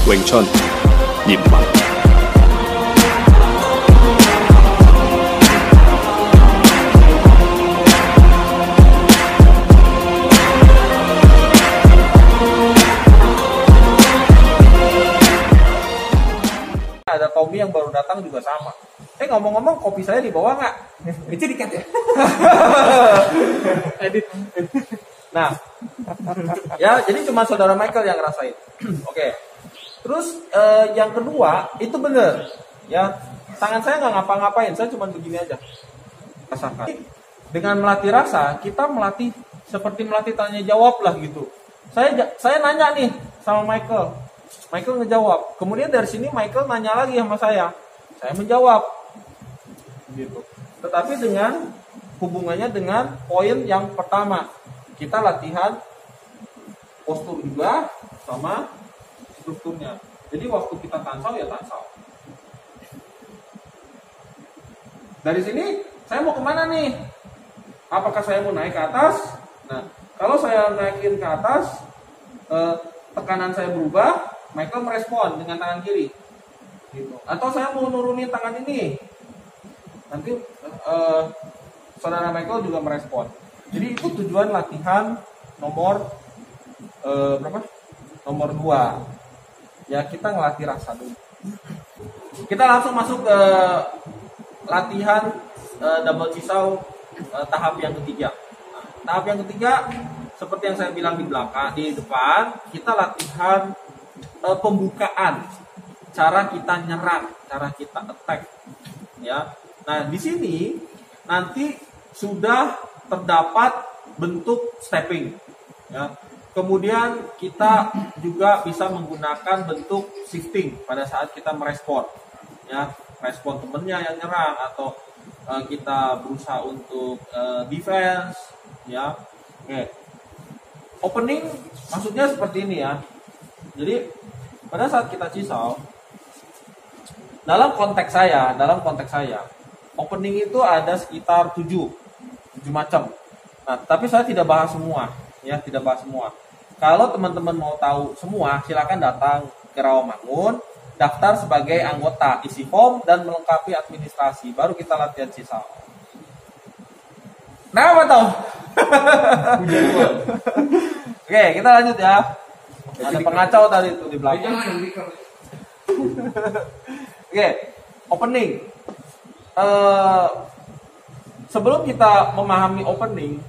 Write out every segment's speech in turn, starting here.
Wing Chun 葉問。Ada Tommy yang baru datang juga sama. Ngomong-ngomong, kopi saya dibawa nggak? Itu dikat ya. Edit. Nah, ya jadi cuma saudara Michael yang ngerasain. Oke. Terus yang kedua itu bener, ya tangan saya nggak ngapa-ngapain, saya cuma begini aja. Rasakan. Dengan melatih rasa, kita melatih seperti melatih tanya jawab lah gitu. Saya nanya nih sama Michael. Michael ngejawab. Kemudian dari sini Michael nanya lagi sama saya menjawab, gitu. Tetapi dengan hubungannya dengan poin yang pertama, kita latihan postur juga sama strukturnya. Jadi waktu kita tansau ya tansau. Dari sini saya mau kemana nih? Apakah saya mau naik ke atas? Nah, kalau saya naikin ke atas, tekanan saya berubah. Michael merespon dengan tangan kiri, gitu. Atau saya mau nurunin tangan ini, nanti saudara Michael juga merespon. Jadi itu tujuan latihan nomor berapa? Nomor 2. Ya kita ngelatih rasa dulu. Kita langsung masuk ke latihan double chisau tahap yang ketiga. Tahap yang ketiga seperti yang saya bilang di belakang, di depan, kita latihan pembukaan, cara kita nyerang, cara kita attack, ya. Nah di sini nanti sudah terdapat bentuk stepping, ya. Kemudian kita juga bisa menggunakan bentuk shifting pada saat kita merespon, ya, respon temennya yang nyerang atau kita berusaha untuk defense, ya. Oke. Opening maksudnya seperti ini ya. Jadi pada saat kita cisau, dalam konteks saya, opening itu ada sekitar 7 macam. Nah, tapi saya tidak bahas semua, ya, tidak bahas semua. Kalau teman-teman mau tahu semua, silakan datang ke Rawamangun, daftar sebagai anggota, isi form dan melengkapi administrasi, baru kita latihan cisau. Nah, apa tahu? Oke, kita lanjut ya. Ada pengacau tadi itu di belakang. Oke, opening. Sebelum kita memahami opening,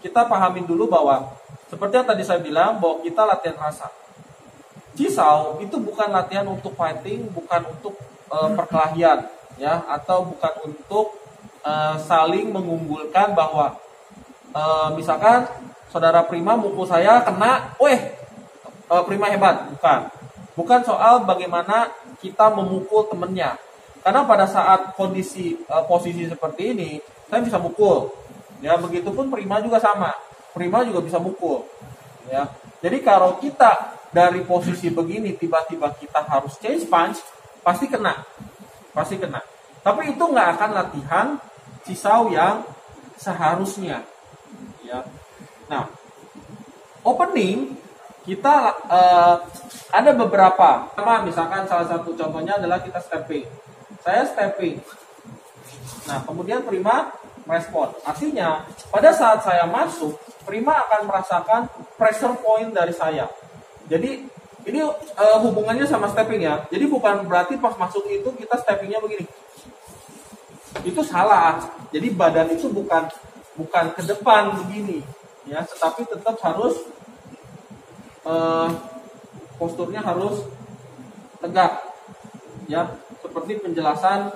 kita pahamin dulu bahwa seperti yang tadi saya bilang bahwa kita latihan rasa. Cisau itu bukan latihan untuk fighting, bukan untuk perkelahian, ya, atau bukan untuk saling mengunggulkan bahwa misalkan saudara Prima mukul saya kena, Prima hebat, bukan soal bagaimana kita memukul temennya. Karena pada saat posisi seperti ini, saya bisa mukul, ya. Begitupun Prima juga sama, Prima juga bisa mukul, ya. Jadi kalau kita dari posisi begini tiba-tiba kita harus change punch, pasti kena. Tapi itu nggak akan latihan cisau yang seharusnya, ya. Nah, opening kita ada beberapa. Misalkan salah satu contohnya adalah kita stepping. Saya stepping. Nah, kemudian Prima merespon. Artinya, pada saat saya masuk, Prima akan merasakan pressure point dari saya. Jadi, ini hubungannya sama stepping ya. Jadi bukan berarti pas masuk itu kita steppingnya begini. Itu salah. Jadi badan itu bukan ke depan begini, ya, tetapi tetap harus posturnya harus tegak, ya, seperti penjelasan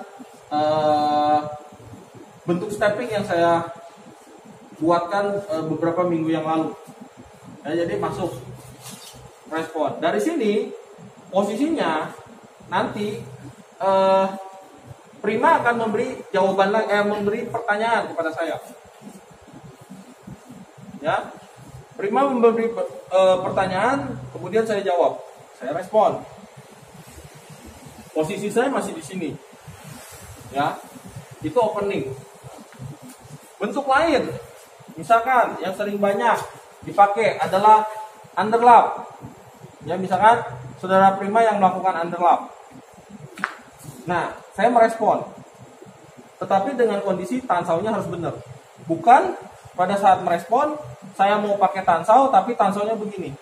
bentuk stepping yang saya buatkan beberapa minggu yang lalu, ya. Jadi masuk respon dari sini, posisinya nanti Prima akan memberi jawaban memberi pertanyaan kepada saya, ya. Prima memberi pertanyaan, kemudian saya jawab, saya respon. Posisi saya masih di sini, ya. Itu opening. Bentuk lain, misalkan yang sering banyak dipakai adalah underlap. Ya, misalkan saudara Prima yang melakukan underlap. Nah, saya merespon. Tetapi dengan kondisi tansaunya harus benar. Bukan pada saat merespon, saya mau pakai tansau, tapi tansaunya begini.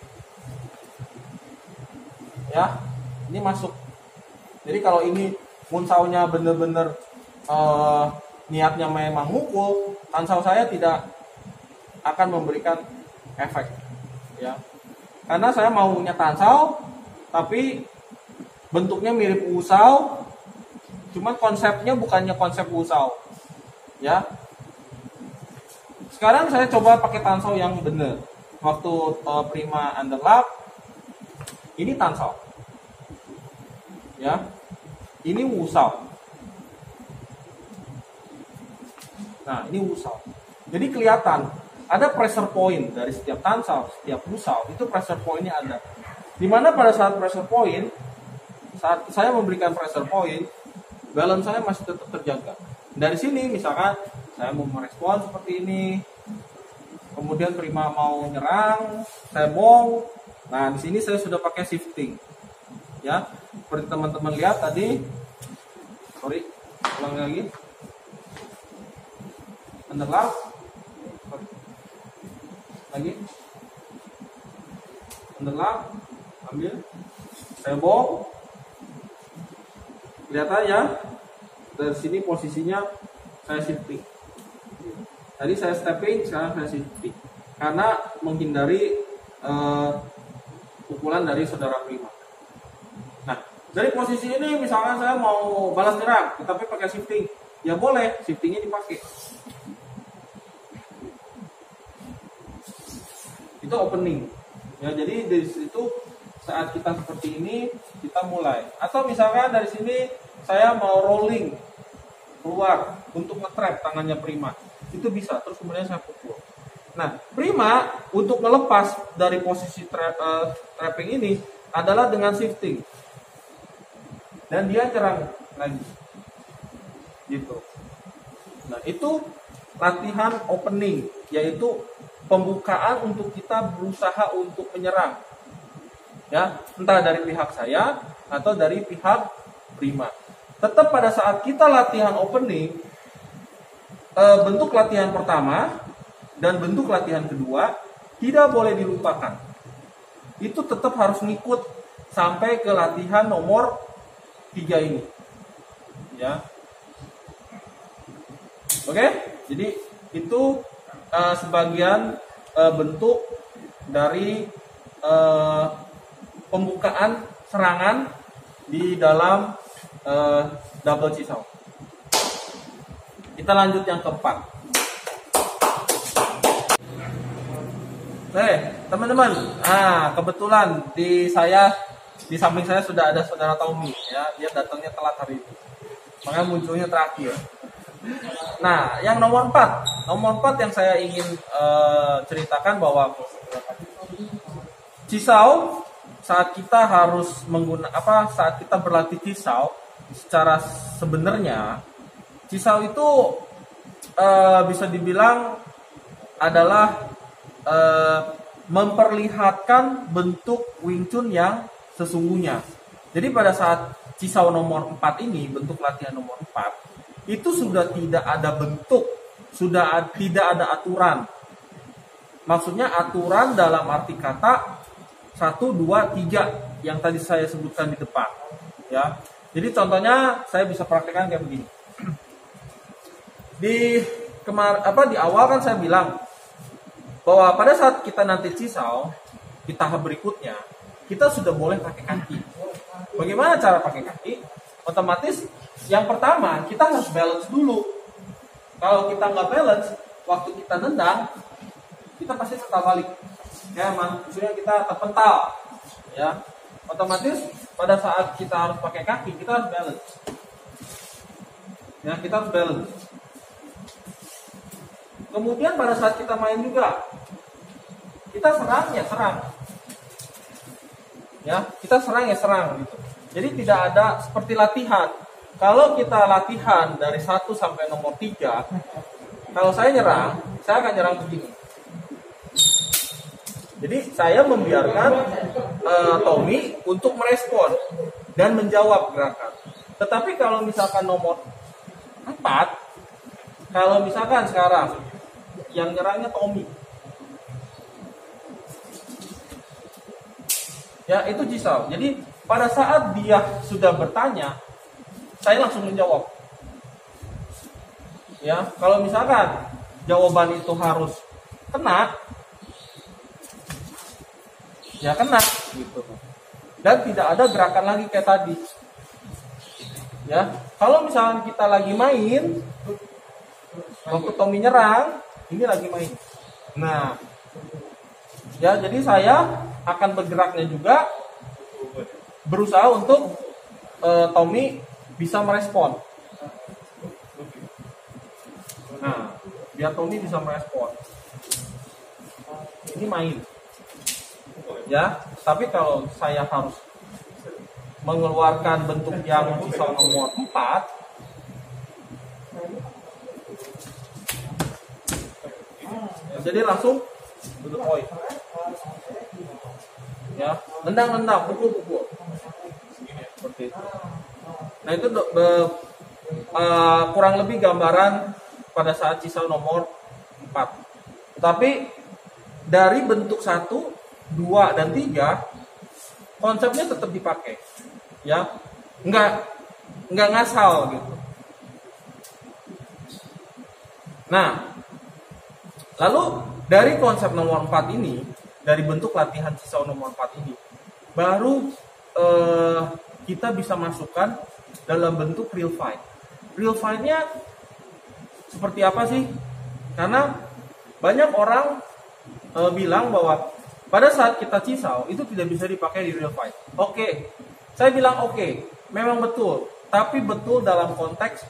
Ya, ini masuk. Jadi kalau ini munsaunya benar-benar niatnya memang mukul, tansau saya tidak akan memberikan efek. Ya, karena saya maunya tansau, tapi bentuknya mirip usau, cuman konsepnya bukannya konsep usau. Ya, sekarang saya coba pakai tansau yang benar. Waktu Prima underlap, ini tansau. Ya, ini wusau. Nah, ini wusau. Jadi kelihatan ada pressure point dari setiap tansau, setiap wusau, itu pressure point-nya ada. Dimana pada saat pressure point, saat saya memberikan pressure point, balance saya masih tetap terjaga. Dari sini misalkan saya mau merespon seperti ini, kemudian Prima mau nyerang, saya bong. Nah, di sini saya sudah pakai shifting. Ya, seperti teman-teman lihat tadi. Sorry, ulang lagi. Underlap. Lagi. Underlap, ambil. Saya bong. Kelihatan ya, dari sini posisinya saya shifting. Tadi saya stepping, sekarang saya shifting. Karena menghindari pukulan dari saudara Prima. Nah, dari posisi ini misalkan saya mau balas nyerang, tetapi pakai shifting, ya boleh, shiftingnya dipakai. Itu opening. Ya, jadi dari situ saat kita seperti ini kita mulai. Atau misalkan dari sini saya mau rolling keluar untuk nge-trap tangannya Prima, itu bisa. Terus kemudian saya pukul. Nah, Prima untuk melepas dari posisi trapping ini adalah dengan shifting. Dan dia nyerang lagi. Gitu. Nah, itu latihan opening, yaitu pembukaan untuk kita berusaha untuk menyerang. Ya, entah dari pihak saya atau dari pihak Prima. Tetap pada saat kita latihan opening, bentuk latihan pertama dan bentuk latihan kedua tidak boleh dilupakan. Itu tetap harus ngikut sampai ke latihan nomor 3 ini. Ya. Oke? Jadi itu sebagian bentuk dari pembukaan serangan di dalam double cisau. Kita lanjut yang keempat. Oke, teman-teman. Kebetulan di samping saya sudah ada saudara Tommy, ya. Dia datangnya telat hari ini. Makanya munculnya terakhir. Nah, yang nomor 4. Nomor 4 yang saya ingin ceritakan bahwa cisau saat kita harus saat kita berlatih cisau, secara sebenarnya cisau itu bisa dibilang adalah memperlihatkan bentuk Wing Chun yang sesungguhnya. Jadi pada saat cisau nomor 4 ini, bentuk latihan nomor 4, itu sudah tidak ada bentuk, sudah tidak ada aturan. Maksudnya aturan dalam arti kata 1, 2, 3 yang tadi saya sebutkan di depan. Ya. Jadi contohnya saya bisa praktekkan kayak begini. Di awal kan saya bilang bahwa pada saat kita nanti cisau di tahap berikutnya, kita sudah boleh pakai kaki. Bagaimana cara pakai kaki? Otomatis yang pertama kita harus balance dulu. Kalau kita nggak balance, waktu kita nendang, kita pasti setel balik. Ya, maksudnya kita terpental. Ya, otomatis pada saat kita harus pakai kaki, kita harus balance. Ya, kita harus balance. Kemudian pada saat kita main juga, kita serang ya serang. Ya, kita serang ya serang gitu. Jadi tidak ada seperti latihan. Kalau kita latihan dari 1 sampai nomor 3, kalau saya nyerang, saya akan nyerang begini. Jadi saya membiarkan Tommy untuk merespon dan menjawab gerakan. Tetapi kalau misalkan nomor 4, kalau misalkan sekarang yang nyerangnya Tommy, ya itu Cisau. Jadi pada saat dia sudah bertanya, saya langsung menjawab. Ya, kalau misalkan jawaban itu harus kena, ya kena gitu. Dan tidak ada gerakan lagi kayak tadi. Ya, kalau misalkan kita lagi main, waktu Tommy nyerang, ini lagi main. Nah, ya jadi saya akan bergeraknya juga, berusaha untuk Tommy bisa merespon. Nah, biar Tommy bisa merespon. Ini main. Ya, tapi kalau saya harus mengeluarkan bentuk yang Cisau nomor 4, jadi langsung duduk poin. Ya, nendang, pukul. Seperti itu. Nah, itu kurang lebih gambaran pada saat Cisau nomor 4. Tapi dari bentuk 1, 2, dan 3 konsepnya tetap dipakai. Ya, nggak ngasal gitu. Nah, lalu dari konsep nomor 4 ini, dari bentuk latihan Cisau nomor 4 ini, baru kita bisa masukkan dalam bentuk real fight. Real fight-nya seperti apa sih? Karena banyak orang bilang bahwa pada saat kita Cisau itu tidak bisa dipakai di real fight. Oke, saya bilang oke, memang betul. Tapi betul dalam konteks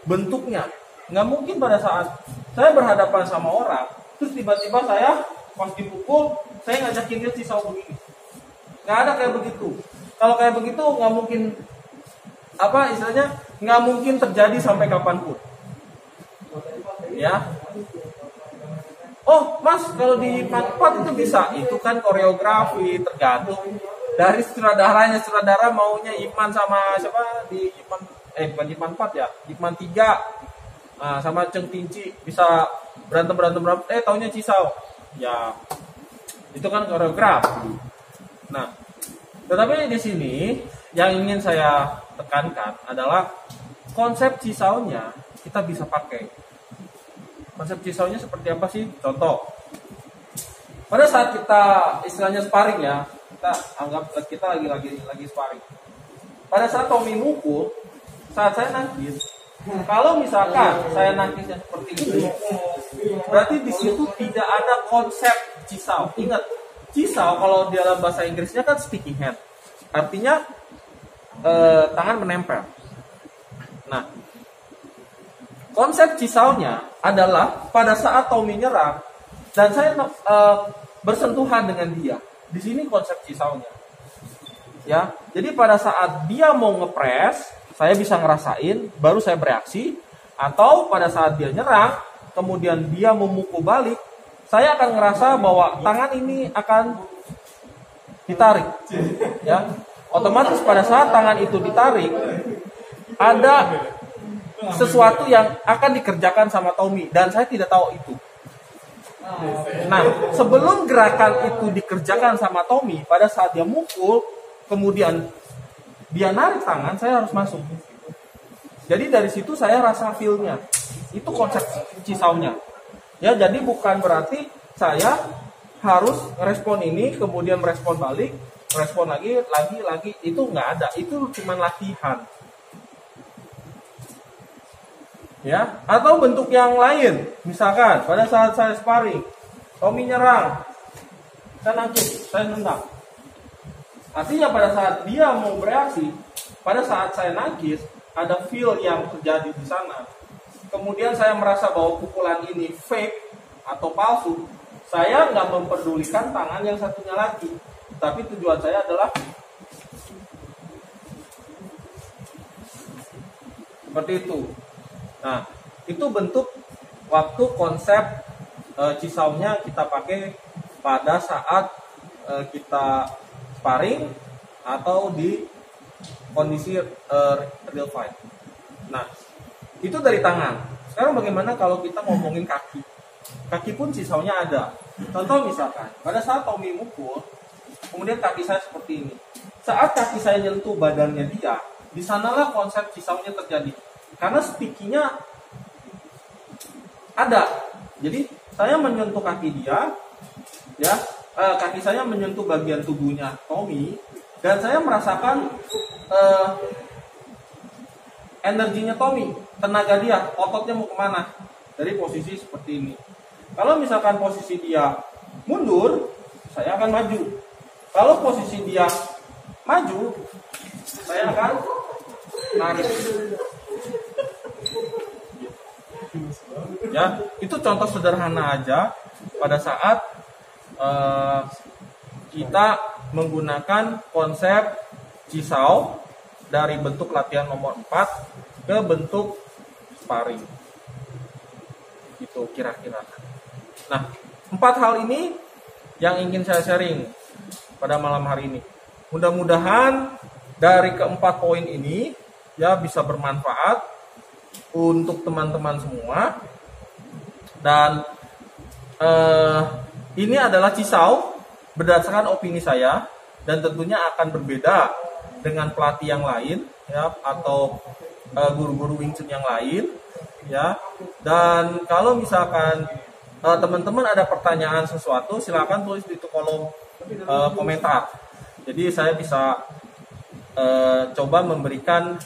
bentuknya. Nggak mungkin pada saat saya berhadapan sama orang, terus tiba-tiba saya pas dipukul, saya ngajakin dia Cisau begini. Nggak ada kayak begitu. Kalau kayak begitu nggak mungkin, nggak mungkin terjadi sampai kapanpun. Ya. Oh, Mas, kalau di Ipman 4 itu bisa. Itu kan koreografi, tergantung dari sutradaranya. Sutradara maunya Ipman sama siapa di Ipman, bukan Ipman 4 ya, Ipman 3. Sama Ceng Tinci bisa berantem, taunya Cisau. Ya, itu kan koreografi. Nah, tetapi di sini yang ingin saya tekankan adalah konsep Cisaunya kita bisa pakai. Konsep Cisaunya seperti apa sih? Contoh, pada saat kita istilahnya sparring ya, kita anggap kita lagi sparring. Pada saat Tommy mukul, saat saya nangkis, kalau misalkan saya nangkisnya seperti ini, berarti di situ tidak ada konsep Cisau. Ingat, Cisau kalau di dalam bahasa Inggrisnya kan sticky hand, artinya tangan menempel. Nah, konsep Cisaunya adalah pada saat Tommy nyerang dan saya bersentuhan dengan dia. Di sini konsep Cisaunya. Ya, jadi pada saat dia mau ngepres, saya bisa ngerasain, baru saya bereaksi. Atau pada saat dia nyerang, kemudian dia memukul balik, saya akan ngerasa bahwa tangan ini akan ditarik. Ya, otomatis pada saat tangan itu ditarik, ada sesuatu yang akan dikerjakan sama Tommy dan saya tidak tahu itu. Nah, sebelum gerakan itu dikerjakan sama Tommy, pada saat dia mukul, kemudian dia narik tangan, saya harus masuk. Jadi dari situ saya rasa feel-nya. Itu konsep Cisaunya. Ya, jadi bukan berarti saya harus respon ini, kemudian merespon balik, respon lagi, itu nggak ada. Itu cuma latihan. Ya, atau bentuk yang lain, misalkan pada saat saya sparring, Tommy nyerang, saya nangkis, saya nendang. Artinya pada saat dia mau bereaksi, pada saat saya nangkis, ada feel yang terjadi di sana. Kemudian saya merasa bahwa pukulan ini fake atau palsu, saya nggak memperdulikan tangan yang satunya lagi, tapi tujuan saya adalah seperti itu. Nah, itu bentuk waktu konsep Cisaunya kita pakai pada saat kita sparring atau di kondisi real fight. Nah, itu dari tangan. Sekarang bagaimana kalau kita ngomongin kaki? Kaki pun cisaunya ada. Contoh misalkan, pada saat Tommy mukul, kemudian kaki saya seperti ini. Saat kaki saya nyentuh badannya dia, di sanalah konsep cisaunya terjadi. Karena stikinya ada. Jadi saya menyentuh kaki dia, ya, kaki saya menyentuh bagian tubuhnya Tommy, dan saya merasakan energinya Tommy, tenaga dia, ototnya mau kemana dari posisi seperti ini. Kalau misalkan posisi dia mundur, saya akan maju. Kalau posisi dia maju, saya akan narik. Ya, itu contoh sederhana aja pada saat kita menggunakan konsep cisau dari bentuk latihan nomor 4 ke bentuk sparring. Itu kira-kira. Nah, 4 hal ini yang ingin saya sharing pada malam hari ini. Mudah-mudahan dari keempat poin ini ya bisa bermanfaat untuk teman-teman semua. Dan ini adalah cisau berdasarkan opini saya, dan tentunya akan berbeda dengan pelatih yang lain ya, atau guru-guru Wing Chun yang lain ya. Dan kalau misalkan teman-teman ada pertanyaan sesuatu, silakan tulis di kolom komentar. Jadi saya bisa coba memberikan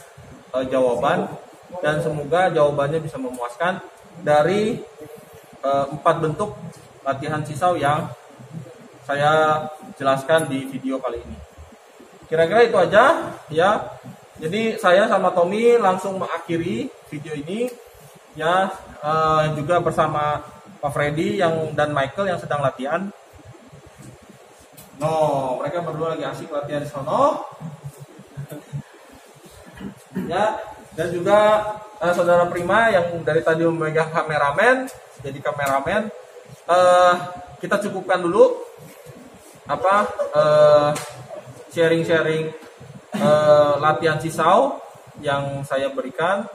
jawaban, dan semoga jawabannya bisa memuaskan dari 4 bentuk latihan cisau yang saya jelaskan di video kali ini. Kira-kira itu aja ya. Jadi saya sama Tommy langsung mengakhiri video ini ya, juga bersama Pak Freddy dan Michael yang sedang latihan. No, mereka berdua lagi asik latihan di sono. Ya, dan juga saudara Prima yang dari tadi memegang kameramen, jadi kameramen. Kita cukupkan dulu sharing-sharing latihan cisau yang saya berikan.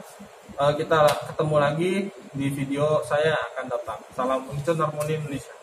Kita ketemu lagi di video saya akan datang. Salam Wing Chun Harmoni Indonesia.